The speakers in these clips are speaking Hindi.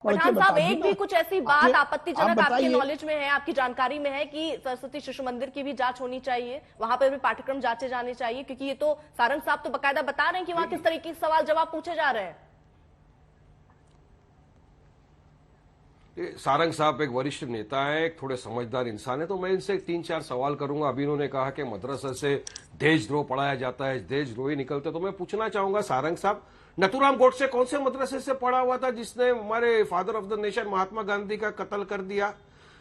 पढ़ के पठान साहब, बता दूं एक ना। भी कुछ ऐसी बात आप आपत्तिजनक आपके बताइए। नॉलेज में है, आपकी जानकारी में है कि सरस्वती शिशु मंदिर की भी जांच होनी चाहिए, वहां पर भी पाठ्यक्रम जांचे जाने चाहिए? क्योंकि ये तो सारंग साहब तो बकायदा बता रहे हैं कि वहां किस तरीके के सवाल जवाब पूछे जा रहे हैं। सारंग साहब एक वरिष्ठ नेता है, एक थोड़े समझदार इंसान है, तो मैं इनसे 3-4 सवाल करूंगा। अभी इन्होंने कहा कि मदरसा से देशद्रोह पढ़ाया जाता है, देशद्रोही निकलते, तो मैं पूछना चाहूंगा सारंग साहब, नथुराम गोडसे कौन से मदरसे से पढ़ा हुआ था जिसने हमारे father of the nation Mahatma Gandhi का कत्ल कर दिया?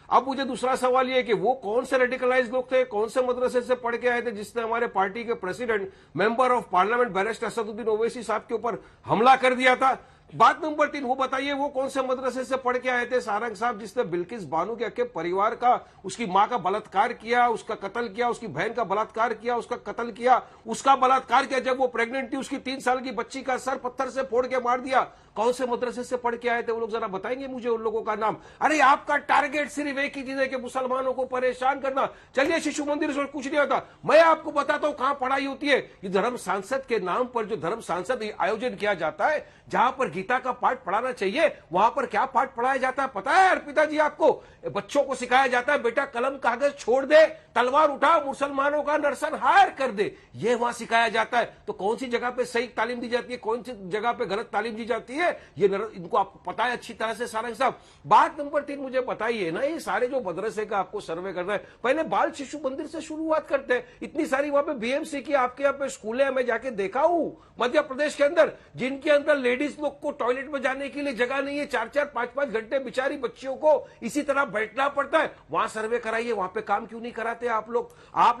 अब मुझे दूसरा सवाल ये है कि वो कौन से रेडिकलाइज लोग थे, कौन से मदरसे से पढ़ के आए थे जिसने हमारे पार्टी के president member of parliament barrister Asaduddin Owaisi साहब के ऊपर हमला कर दिया था? बात नंबर 3, वो बताइए वो कौन से मदरसे से पढ़ के आए थे सारंग साहब जिसने बिल्किस बानो के परिवार का, उसकी मां का बलात्कार किया, उसका कत्ल किया, उसकी बहन का बलात्कार किया, उसका कत्ल किया, उसका बलात्कार किया, जब वो प्रेग्नेंट थी उसकी 3 साल की बच्ची का सर पत्थर से फोड़ के मार दिया? कौन से मदरसे से पढ़ के आए थे वो लोग, जरा बताएंगे मुझे उन लोगों का नाम? अरे आपका टारगेट सिर्फ एक ही चीज है कि मुसलमानों को परेशान करना। चलिए शिशु मंदिर से कुछ नहीं होता, मैं आपको बताता हूं कहां पढ़ाई होती है। ये धर्म सांसद के नाम पर जो धर्म सांसद आयोजन किया जाता है, जहां पर गीता का पाठ पढ़ाना चाहिए, वहां पर क्या पाठ पढ़ाया जाता है पता है अर्पिता जी आपको? बच्चों को सिखाया जाता है बेटा कलम कागज छोड़ दे, तलवार उठा, मुसलमानों का नरसंहार कर दे, ये वहां सिखाया जाता है। तो कौन सी जगह पे सही तालीम दी जाती है, कौन सी जगह पे गलत तालीम दी जाती है, ये इनको आपको पता है अच्छी तरह से सारंग साहब। बात नंबर 3 मुझे बताइए ना, ये सारे जो मदरसे का आपको सर्वे करना है, पहले बाल शिशु मंदिर से शुरुआत करते हैं। इतनी सारी वहां पे बीएमसी की आपके यहाँ पे स्कूलें मैं जाके देखा हूं मध्य प्रदेश के अंदर, जिनके अंदर लेडीज लोग को टॉयलेट में जाने के लिए जगह नहीं है, 4-4, 5-5 घंटे बेचारी बच्चियों को इसी तरह बैठना पड़ता है। वहां सर्वे कराइए, वहां पे काम क्यों नहीं कराते आप लोग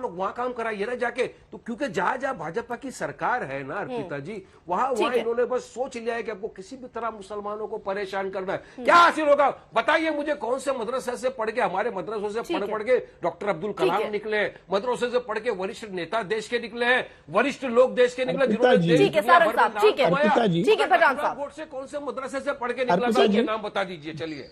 वहां काम कराइए ना जाके। तो क्योंकि जहां जहां भाजपा की सरकार है ना अर्पिता जी, वहां इन्होंने बस सोच लिया है कि आपको किसी भी तरह मुसलमानों को परेशान करना है। क्या हासिल होगा बताइए मुझे? कौन से मदरसे से पढ़ के, हमारे मदरसों से पढ़ के डॉक्टर अब्दुल कलाम निकले, मदरसे से पढ़ के वरिष्ठ नेता देश के निकले हैं, वरिष्ठ लोग देश के निकले, जिन्होंने ठीक है सारंग साहब, ठीक है पठान साहब, से कौन से मदरसे से पढ़ के निकला, ये नाम बता दीजिए। चलिए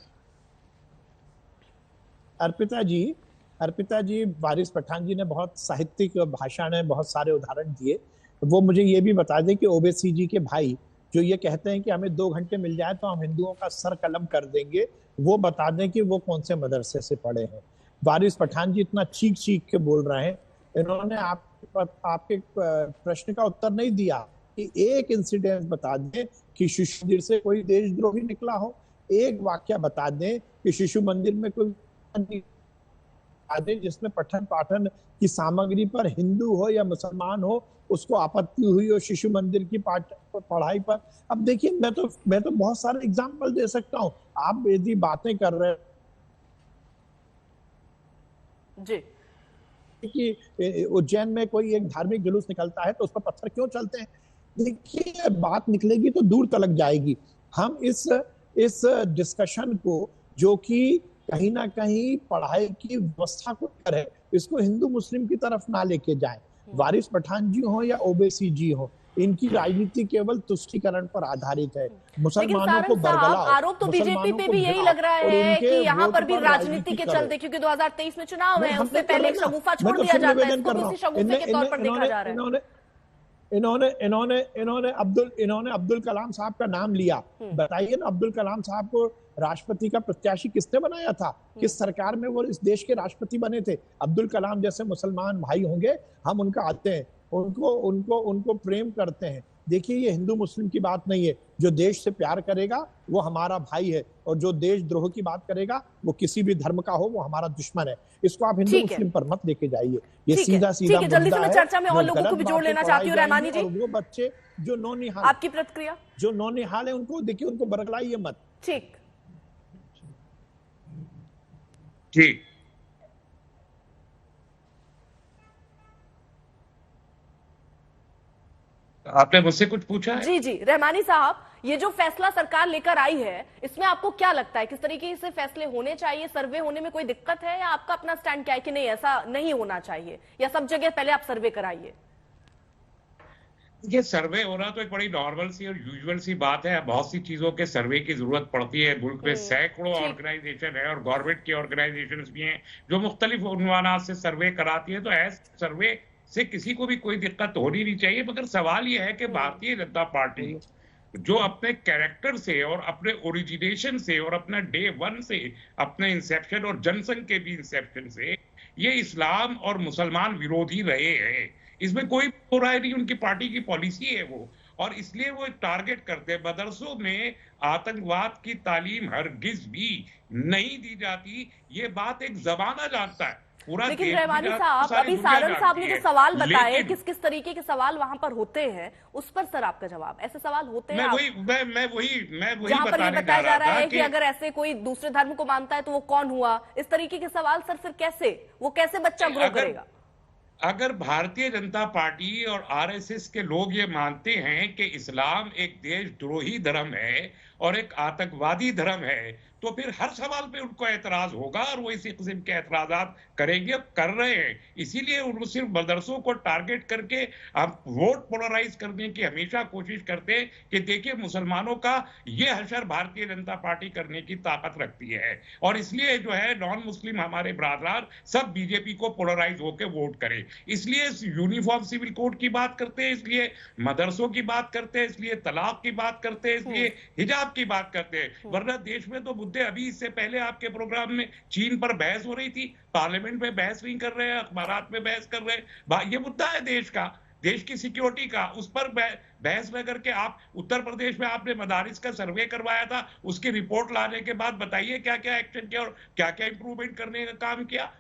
अर्पिता जी, वारिस पठान जी ने बहुत साहित्यिक भाषा में बहुत सारे उदाहरण दिए। वो मुझे ये भी बता दें कि ओवैसी जी के भाई जो ये कहते हैं कि हमें 2 घंटे मिल जाए तो हम हिंदुओं का सर कलम कर देंगे, वो बता दें कि वो कौन से मदरसे से पढ़े हैं। वारिस पठान जी इतना चीख चीख के बोल रहे हैं, इन्होंने आपके प्रश्न का उत्तर नहीं दिया कि एक इंसिडेंट बता दें कि शिशु मंदिर से कोई देशद्रोही निकला हो, एक वाक्य बता दें कि शिशु मंदिर में कोई जिसमें पठन पाठन की सामग्री पर हिंदू हो या मुसलमान हो उसको आपत्ति हुई हो शिशु मंदिर की पढ़ाई पर। अब देखिए, मैं तो बहुत सारे एग्जाम्पल दे सकता हूं। आप यदि बातें कर रहे हैं जी कि उज्जैन में कोई एक धार्मिक जुलूस निकलता है तो उस पर पत्थर क्यों चलते हैं, देखिए बात निकलेगी तो दूर तलक जाएगी। हम इस डिस्कशन को, जो कि कहीं ना कहीं पढ़ाई की व्यवस्था को करे, इसको हिंदू मुस्लिम की तरफ ना लेके जाएं। वारिस पठान जी हो या ओवैसी जी हो, इनकी राजनीति केवल तुष्टीकरण पर आधारित है। मुसलमानों को बरगलाओ, आरोप तो बीजेपी पे भी यही लग रहा है कि यहाँ पर भी राजनीति के चलते, क्योंकि 2023 में चुनाव है, उससे पहले एक शगुफा छोड़ दिया जाता है, इसको किसी शगुफे के तौर पर देखा जा रहा है। इन्होंने अब्दुल कलाम साहब का नाम लिया। बताइए ना, अब्दुल कलाम साहब को राष्ट्रपति का प्रत्याशी किसने बनाया था? किस सरकार में वो इस देश के राष्ट्रपति बने थे? अब्दुल कलाम जैसे मुसलमान भाई होंगे, हम उनका आते हैं, उनको प्रेम करते हैं। देखिए, ये हिंदू मुस्लिम की बात नहीं है। जो देश से प्यार करेगा वो हमारा भाई है, और जो देशद्रोह की बात करेगा वो किसी भी धर्म का हो, वो हमारा दुश्मन है। इसको आप हिंदू मुस्लिम पर मत लेके जाइए। ये सीधा जल्दी से मैं चर्चा में और लोगों को भी जोड़ लेना चाहती हूँ। रहमानी जी, वो बच्चे जो नौनिहाल, आपकी प्रतिक्रिया? जो नौनिहाल है उनको देखिए, उनको बरगलाइए मत। ठीक ठीक आपने मुझसे कुछ पूछा है? जी रहमानी साहब, ये जो फैसला सरकार लेकर आई है, इसमें आपको क्या लगता है, किस तरीके से फैसले होने चाहिए? सर्वे होने में कोई दिक्कत है, या आपका अपना स्टैंड क्या है कि नहीं ऐसा नहीं होना चाहिए, या सब जगह पहले आप सर्वे कराइए? ये सर्वे होना तो एक बड़ी नॉर्मल सी और यूजुअल सी बात है। बहुत सी चीजों के सर्वे की जरूरत पड़ती है। मुल्क में सैकड़ों ऑर्गेनाइजेशन है और गवर्नमेंट की ऑर्गेनाइजेशन भी हैं जो मुख्तलिफ उन्वानात से सर्वे कराती है। तो ऐसे सर्वे से किसी को भी कोई दिक्कत होनी नहीं चाहिए। मगर सवाल यह है कि भारतीय जनता पार्टी जो अपने कैरेक्टर से और अपने ओरिजिनेशन से और अपने डे वन से, अपने इंसेप्शन और जनसंघ के भी इंसेप्शन से ये इस्लाम और मुसलमान विरोधी रहे हैं। इसमें कोई दो राय नहीं, उनकी पार्टी की पॉलिसी है वो, और इसलिए वो टारगेट करते हैं। मदरसों में आतंकवाद की तालीम हरगिज भी नहीं दी जाती, ये बात एक जमाना जानता है, पूरा लेकिन देश भी रहमानी जानता है, साहब, सारी अभी दुनिया सारंग साहब जानती ने जो है। सवाल बताए, लेकिन किस किस तरीके के सवाल वहां पर होते हैं, उस पर सर आपका जवाब। ऐसे सवाल होते हैं मैं वही जहां पर ये बताने बताया जा रहा था है कि अगर ऐसे कोई दूसरे धर्म को मानता है तो वो कौन हुआ, इस तरीके के सवाल सर फिर कैसे, वो कैसे बच्चा ग्रो करेगा? अगर भारतीय जनता पार्टी और आरएसएस के लोग ये मानते हैं कि इस्लाम एक देशद्रोही धर्म है और एक आतंकवादी धर्म है, तो फिर हर सवाल पे उनको एतराज होगा और वो इसी किस्म के एतराजात करेंगे, अब कर रहे हैं। इसीलिए उनको सिर्फ मदरसों को टारगेट करके आप वोट पोलराइज करने की हमेशा कोशिश करते हैं कि देखिए मुसलमानों का ये हशर भारतीय जनता पार्टी करने की ताकत रखती है, और इसलिए जो है नॉन मुस्लिम हमारे ब्रादरान सब बीजेपी को पोलराइज होकर वोट करें। इसलिए यूनिफॉर्म सिविल कोड की बात करते हैं, इसलिए मदरसों की बात करते हैं, इसलिए तलाक की बात करते हैं, इसलिए हिजाब की बात करते हैं। वरना देश में तो मुद्दे, अभी इससे पहले आपके प्रोग्राम में चीन पर बहस हो रही थी, पार्लियामेंट में बहस नहीं कर रहे हैं, अखबारात में बहस कर रहे हैं। ये मुद्दा है देश का, देश की सिक्योरिटी का, उस पर बहस न करके आप उत्तर प्रदेश में आपने मदारिस का सर्वे करवाया था, उसकी रिपोर्ट लाने के बाद बताइए क्या क्या एक्शन किया और क्या क्या इंप्रूवमेंट करने का काम किया।